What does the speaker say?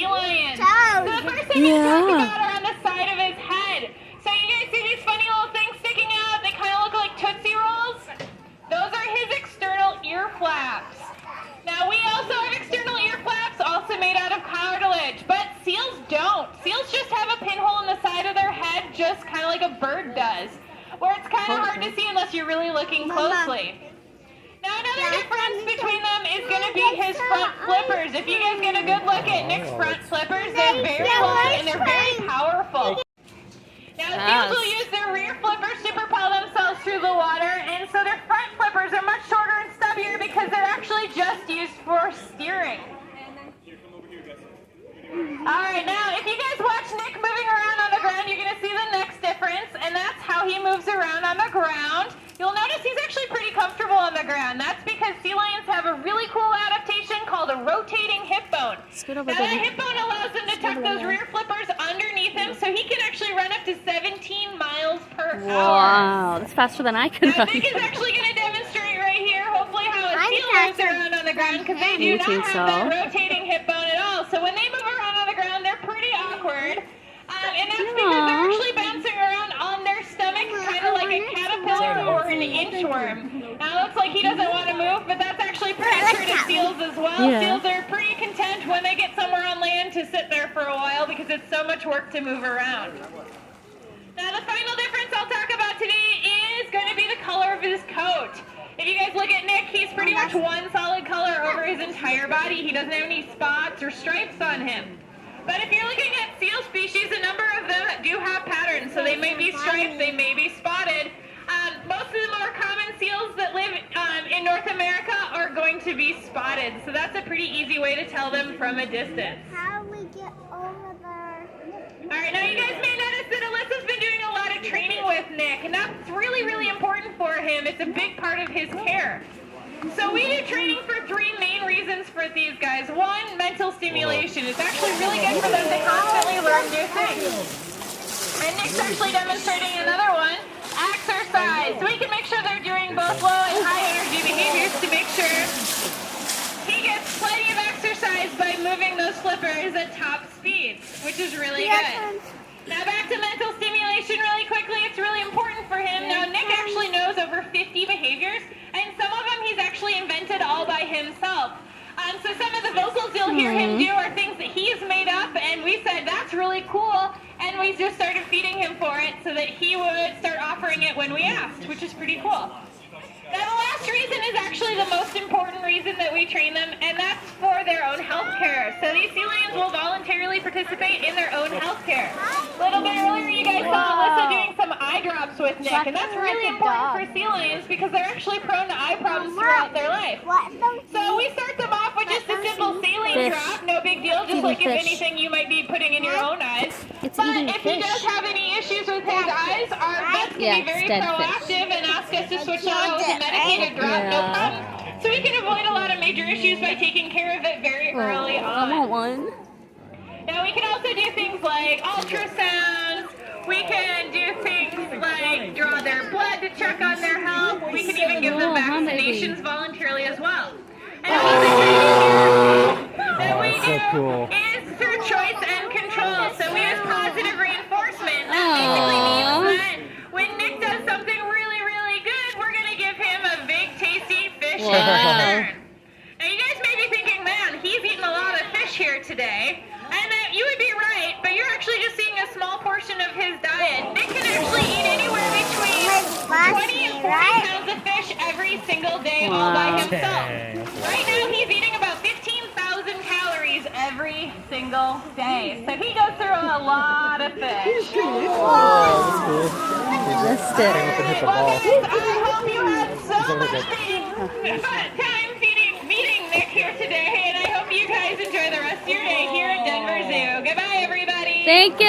sea lions. So the first thing we talk about are on the side of his head. So you guys see these funny little things sticking out? They kind of look like Tootsie Rolls. Those are his external ear flaps. Now we also have external ear flaps also made out of cartilage, but seals don't. Seals just have a pinhole in the side of their head, just kind of like a bird does, where it's kind of hard to see unless you're really looking closely. Now another difference between them is going to be his front flippers. If you guys get a good look at Nick's front flippers, they're very long and they're very powerful. Now seals will use their rear flippers to propel themselves through the water, and so their front flippers are much shorter and stubbier because they're actually just used for steering. Alright, now if you guys watch Nick moving around on the ground, you're going to see the next difference, and that's how he moves around on the ground. You'll notice he's actually pretty comfortable on the ground. That's because sea lions have a really cool adaptation called a rotating hip bone. Now the hip bone allows them to tuck those rear flippers underneath him, so he can actually run up to 17 miles per hour. Wow, that's faster than I can run. Nick is actually going to demonstrate right here, hopefully, how a seal moves around on the ground, because they do not have that rotating hip bone at all. So when they move around on the ground, they're pretty awkward. And that's because they're actually bouncing around on their stomach, kind of like a caterpillar or an inchworm. Now it looks like he doesn't want to move, but that's actually pretty true to seals as well. Seals are pretty content when they get somewhere on land to sit there for a while because it's so much work to move around. Now the final difference I'll talk about today is going to be the color of his coat. If you guys look at Nick, he's pretty much one solid color over his entire body. He doesn't have any spots or stripes on him. But if you're looking at seal species, a number of them do have patterns. So they may be striped, they may be spotted. Most of the more common seals that live in North America are going to be spotted. So that's a pretty easy way to tell them from a distance. How do we get over there? Alright, now you guys may notice that Alyssa's been doing a lot of training with Nick, and that's really, really important for him. It's a big part of his care. So we do training for three main reasons for these guys. One, mental stimulation. It's actually really good for them to constantly learn new things. And Nick's actually demonstrating another one, exercise. So we can make sure they're doing both low and high energy behaviors to make sure he gets plenty of exercise by moving those flippers at top speeds, which is really good. Now back to mental stimulation really quickly. It's really important for him. Now Nick actually knows over 50 behaviors, and some of them he's actually invented all by himself. So some of the vocals you'll hear him do are things that he's made up, and we said that's really cool, and we just started feeding him for it so that he would start offering it when we asked, which is pretty cool. Now the last reason is actually the most important reason that we train them, and that's for their own health care. So these sea lions will voluntarily participate in their own health care. A little bit earlier you guys saw Alyssa doing some eye drops with Nick, and that's really important for sea lions because they're actually prone to eye problems throughout their life. So we start them off with just a simple saline drop, no big deal, just like if anything you might be putting in your own eyes. But if he does have any issues with his eyes, our vets can be very proactive and ask us to switch out with a medicated drop, no problem. So we can avoid a lot of major issues by taking care of it very early on. I want one. Now we can also do things like ultrasounds. We can do things like draw their blood to check on their health. We can even give them vaccinations voluntarily as well. And the training that we do is through choice and control. So we use positive reinforcement. That basically means that when Nick does something really, really good, we're going to give him a big, tasty fish in return. Now you guys may be thinking, man, he's eaten a lot of fish here today. And you would be right, but you're actually just seeing a small portion of his diet. Nick can actually eat anywhere between 20 and 40 pounds of fish every single day all by himself. Right now he's eating about 15,000 calories every single day. So he goes through a lot of fish. Whoa. Missed it. Well, guys, I hope you had so much time meeting Nick here today, and I hope you guys enjoy the rest of your day here at Denver Zoo. Goodbye, everybody. Thank you.